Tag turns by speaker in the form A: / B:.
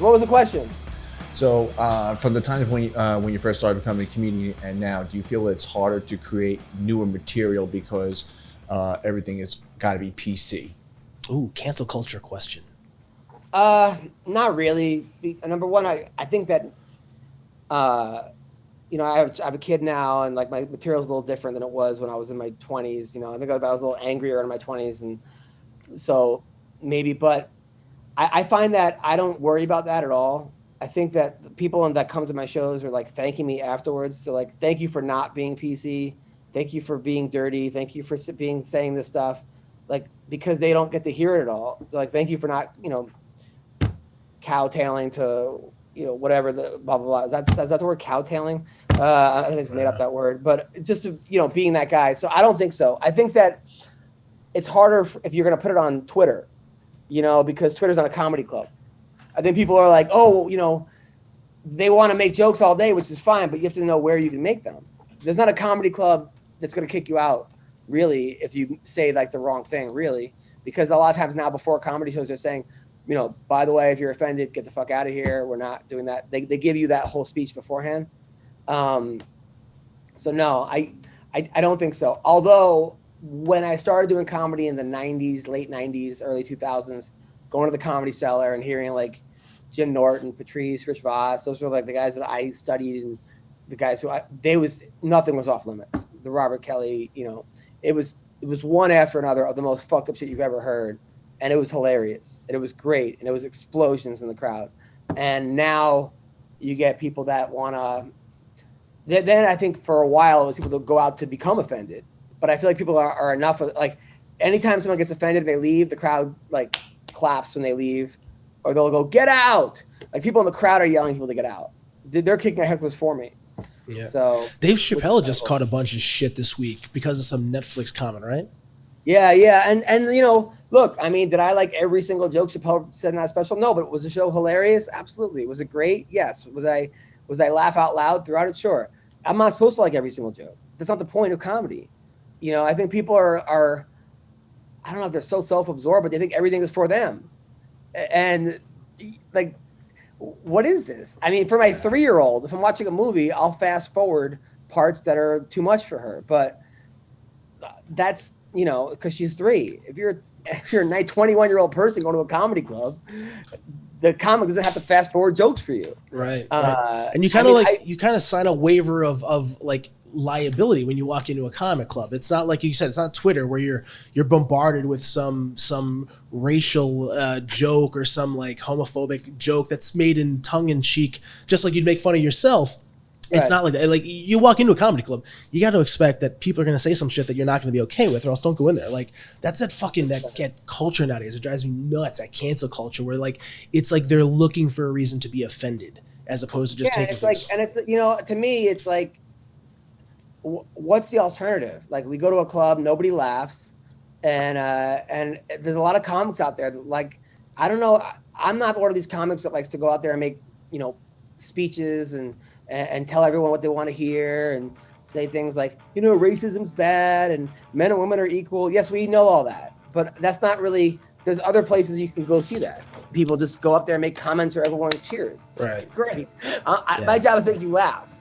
A: What was the question?
B: So from the time when you first started becoming a comedian and now, do you feel it's harder to create newer material because everything has got to be PC?
C: Ooh, cancel culture question.
A: Not really. Number one, I think that, I have a kid now, and like my material is a little different than it was when I was in my 20s. I think I was a little angrier in my 20s, and so maybe. But I find that I don't worry about that at all. I think that the people that come to my shows are like thanking me afterwards. So like, thank you for not being PC. Thank you for being dirty. Thank you for saying this stuff, like, because they don't get to hear it at all. Like, thank you for not, cowtailing to, whatever the blah, blah, blah. Is that the word, cowtailing? I think it's made up that word, but just to, being that guy. So I don't think so. I think that it's harder if you're going to put it on Twitter, because Twitter's not a comedy club. I think people are like, oh, they want to make jokes all day, which is fine, but you have to know where you can make them. There's not a comedy club that's going to kick you out, really, if you say like the wrong thing, really, because a lot of times now before comedy shows they're saying, by the way, if you're offended, get the fuck out of here. We're not doing that. They give you that whole speech beforehand. So no, I don't think so. Although when I started doing comedy in the 90s, late 90s, early 2000s, going to the Comedy Cellar and hearing like Jim Norton, Patrice, Rich Voss, those were like the guys that I studied, and the guys who nothing was off limits. The Robert Kelly, it was one after another of the most fucked up shit you've ever heard. And it was hilarious, and it was great, and it was explosions in the crowd. And now you get people that want to, then I think for a while it was people that go out to become offended. But I feel like people are enough of, like, anytime someone gets offended and they leave, the crowd like claps when they leave, or they'll go, get out. Like, people in the crowd are yelling people to get out. They're kicking hecklers for me.
C: Yeah.
A: So
C: Dave Chappelle just caught a bunch of shit this week because of some Netflix comment, right?
A: Yeah. And look, I mean, did I like every single joke Chappelle said in that special? No, but was the show hilarious? Absolutely. Was it great? Yes. Was I laugh out loud throughout it? Sure. I'm not supposed to like every single joke. That's not the point of comedy. I think people are I don't know if they're so self-absorbed, but they think everything is for them. And like, what is this? I mean, for my 3-year-old, if I'm watching a movie, I'll fast forward parts that are too much for her. But that's, because she's 3. If you're a 21-year-old person going to a comedy club, the comic doesn't have to fast forward jokes for you.
C: Right. And you kind of you kind of sign a waiver of like liability when you walk into a comic club. It's not like you said, it's not Twitter where you're bombarded with some racial joke or some like homophobic joke that's made in tongue in cheek, just like you'd make fun of yourself. It's not like that. Like, you walk into a comedy club, you got to expect that people are going to say some shit that you're not going to be okay with, or else don't go in there. Like, that's that get culture nowadays. It drives me nuts. That cancel culture where like, it's like they're looking for a reason to be offended as opposed to just taking
A: it's like, and it's, to me, it's like, what's the alternative? Like, we go to a club, nobody laughs. And there's a lot of comics out there that, like, I don't know. I'm not one of these comics that likes to go out there and make, speeches and tell everyone what they want to hear and say things like, racism's bad and men and women are equal. Yes, we know all that, but that's not really, there's other places you can go see that. People just go up there and make comments or everyone cheers.
C: Right.
A: Great. My job is to make you laugh.